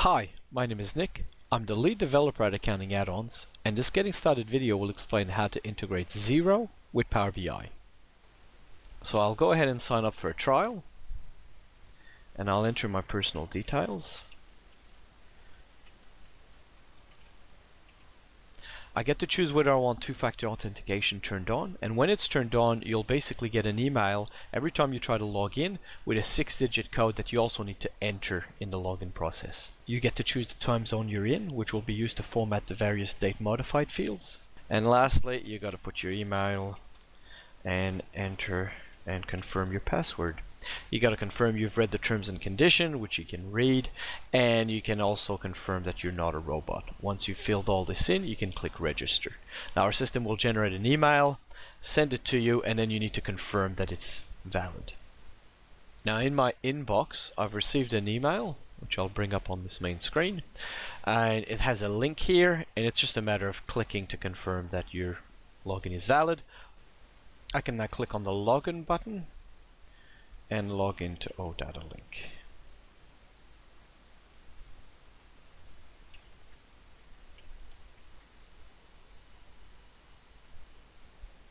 Hi, my name is Nick. I'm the lead developer at Accounting Add-ons, and this Getting Started video will explain how to integrate Xero with Power BI. So I'll go ahead and sign up for a trial, and I'll enter my personal details. I get to choose whether I want two-factor authentication turned on, and when it's turned on, you'll basically get an email every time you try to log in with a 6-digit code that you also need to enter in the login process. You get to choose the time zone you're in, which will be used to format the various date modified fields. And lastly, you got to put your email and enter and confirm your password. You got to confirm you've read the terms and conditions, which you can read, and you can also confirm that you're not a robot. Once you've filled all this in, you can click register. Now our system will generate an email, send it to you, and then you need to confirm that it's valid. Now in my inbox, I've received an email, which I'll bring up on this main screen, and it has a link here, and it's just a matter of clicking to confirm that your login is valid. I can now click on the login button and log into OdataLink.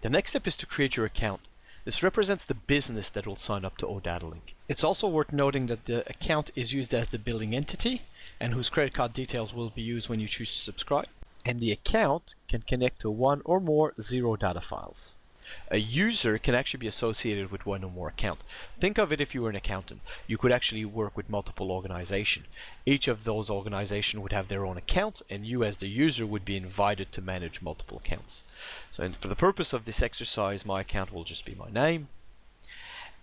The next step is to create your account. This represents the business that will sign up to OdataLink. It's also worth noting that the account is used as the billing entity and whose credit card details will be used when you choose to subscribe. And the account can connect to one or more Xero data files. A user can actually be associated with one or more accounts. Think of it if you were an accountant. You could actually work with multiple organizations. Each of those organizations would have their own accounts, and you as the user would be invited to manage multiple accounts. So for the purpose of this exercise, my account will just be my name,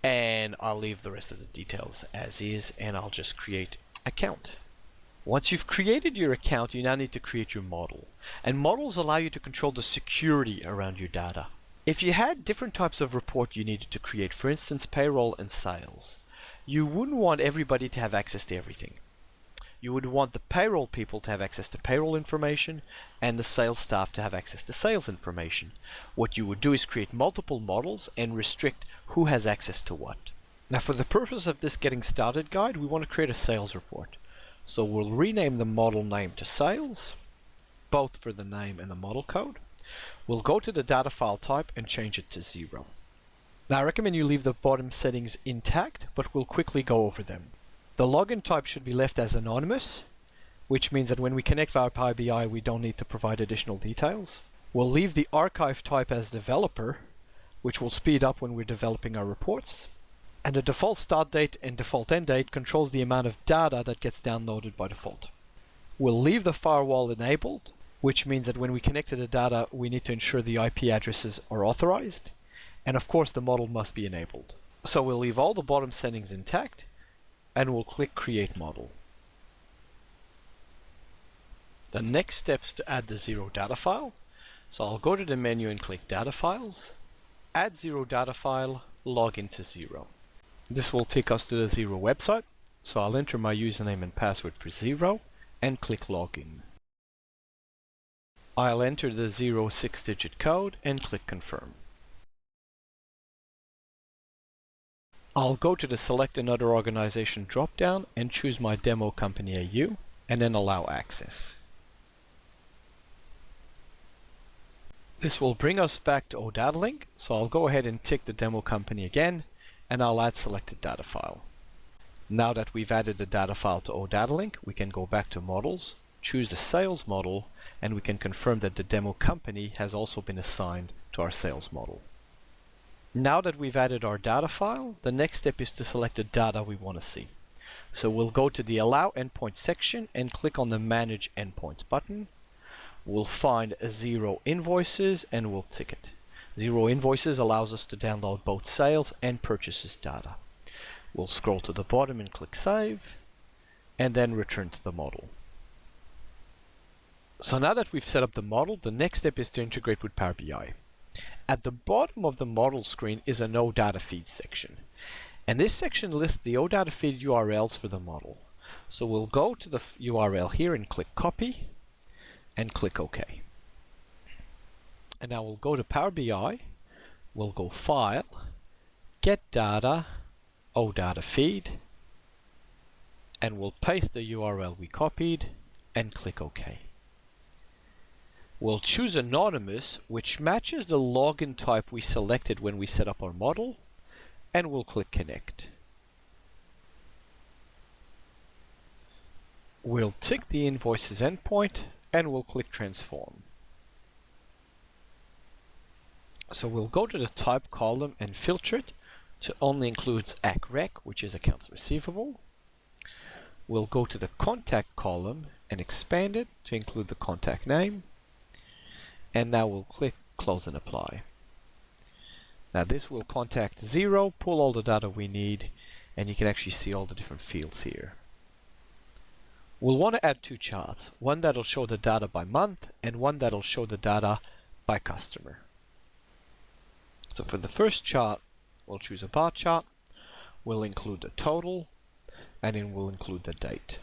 and I'll leave the rest of the details as is, and I'll just create account. Once you've created your account, you now need to create your model. And models allow you to control the security around your data. If you had different types of report you needed to create, for instance payroll and sales, you wouldn't want everybody to have access to everything. You would want the payroll people to have access to payroll information and the sales staff to have access to sales information. What you would do is create multiple models and restrict who has access to what. Now for the purpose of this Getting Started guide, we want to create a sales report. So we'll rename the model name to sales, both for the name and the model code. We'll go to the data file type and change it to Xero. Now I recommend you leave the bottom settings intact, but we'll quickly go over them. The login type should be left as anonymous, which means that when we connect via Power BI, we don't need to provide additional details. We'll leave the archive type as developer, which will speed up when we're developing our reports. And the default start date and default end date controls the amount of data that gets downloaded by default. We'll leave the firewall enabled, which means that when we connect to the data, we need to ensure the IP addresses are authorized. And of course, the model must be enabled. So we'll leave all the bottom settings intact, and we'll click Create Model. The next step is to add the Xero data file. So I'll go to the menu and click Data Files, Add Xero Data File, Log into Xero. This will take us to the Xero website. So I'll enter my username and password for Xero and click Login. I'll enter the Xero 6-digit code and click Confirm. I'll go to the Select Another Organization drop-down and choose my demo company AU and then allow access. This will bring us back to OdataLink, so I'll go ahead and tick the demo company again and I'll add selected data file. Now that we've added the data file to OdataLink, we can go back to Models, choose the Sales model, and we can confirm that the demo company has also been assigned to our sales model. Now that we've added our data file, the next step is to select the data we want to see. So we'll go to the Allow Endpoints section and click on the Manage Endpoints button. We'll find Xero Invoices and we'll tick it. Xero Invoices allows us to download both sales and purchases data. We'll scroll to the bottom and click Save, and then return to the model. So now that we've set up the model, the next step is to integrate with Power BI. At the bottom of the model screen is an OData feed section. And this section lists the OData feed URLs for the model. So we'll go to the URL here and click Copy and click OK. And now we'll go to Power BI, we'll go File, Get Data, OData Feed, and we'll paste the URL we copied and click OK. We'll choose Anonymous, which matches the login type we selected when we set up our model, and we'll click Connect. We'll tick the invoices endpoint and we'll click Transform. So we'll go to the type column and filter it to only includes ACREC, which is accounts receivable. We'll go to the contact column and expand it to include the contact name. And now we'll click Close and Apply. Now this will contact Xero, pull all the data we need, and you can actually see all the different fields here. We'll want to add two charts, one that'll show the data by month and one that'll show the data by customer. So for the first chart, we'll choose a bar chart, we'll include the total, and then we'll include the date.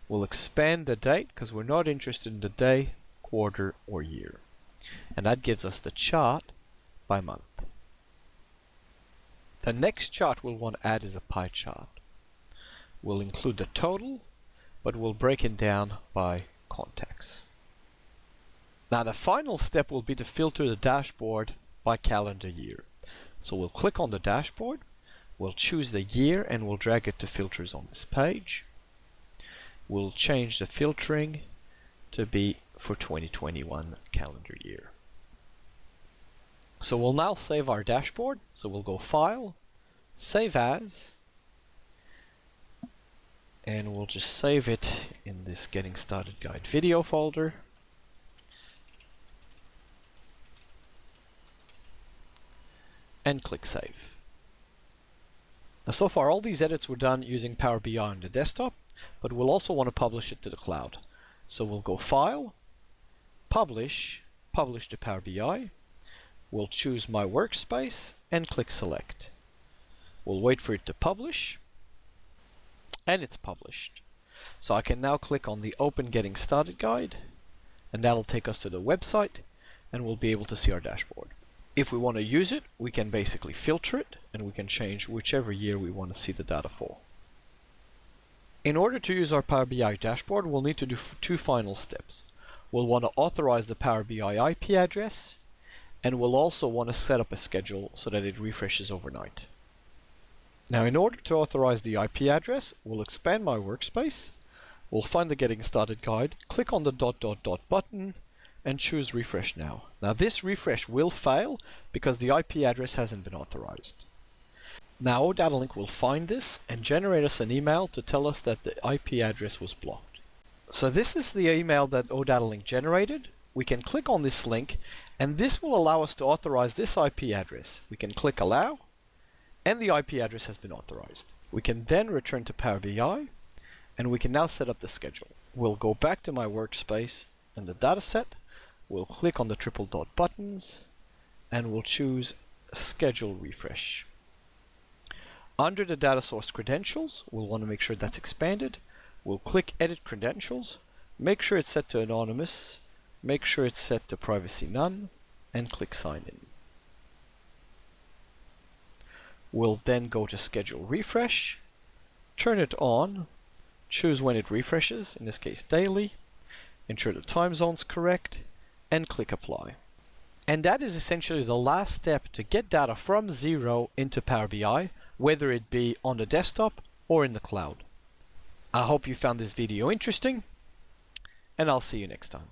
We'll expand the date because we're not interested in the day, quarter, or year. And that gives us the chart by month. The next chart we'll want to add is a pie chart. We'll include the total, but we'll break it down by contacts. Now the final step will be to filter the dashboard by calendar year. So we'll click on the dashboard, we'll choose the year and we'll drag it to filters on this page. We'll change the filtering to be for 2021 calendar year. So we'll now save our dashboard. So we'll go File, Save As, and we'll just save it in this Getting Started Guide video folder. And click Save. Now so far all these edits were done using Power BI on the desktop, but we'll also want to publish it to the cloud. So we'll go File, Publish, Publish to Power BI. We'll choose My Workspace and click Select. We'll wait for it to publish, and it's published. So I can now click on the Open Getting Started Guide, and that'll take us to the website, and we'll be able to see our dashboard. If we want to use it, we can basically filter it, and we can change whichever year we want to see the data for. In order to use our Power BI dashboard, we'll need to do two final steps. We'll want to authorize the Power BI IP address, and we'll also want to set up a schedule so that it refreshes overnight. Now in order to authorize the IP address, we'll expand My Workspace, we'll find the Getting Started Guide, click on the ... button, and choose Refresh Now. Now this refresh will fail because the IP address hasn't been authorized. Now OdataLink will find this and generate us an email to tell us that the IP address was blocked. So this is the email that OdataLink generated. We can click on this link and this will allow us to authorize this IP address. We can click Allow and the IP address has been authorized. We can then return to Power BI and we can now set up the schedule. We'll go back to My Workspace and the dataset. We'll click on the triple dot buttons and we'll choose Schedule Refresh. Under the data source credentials, we'll want to make sure that's expanded. We'll click Edit Credentials, make sure it's set to Anonymous, make sure it's set to Privacy None, and click Sign In. We'll then go to Schedule Refresh, turn it on, choose when it refreshes, in this case daily, ensure the time zone's correct, and click Apply. And that is essentially the last step to get data from Xero into Power BI, whether it be on the desktop or in the cloud. I hope you found this video interesting, and I'll see you next time.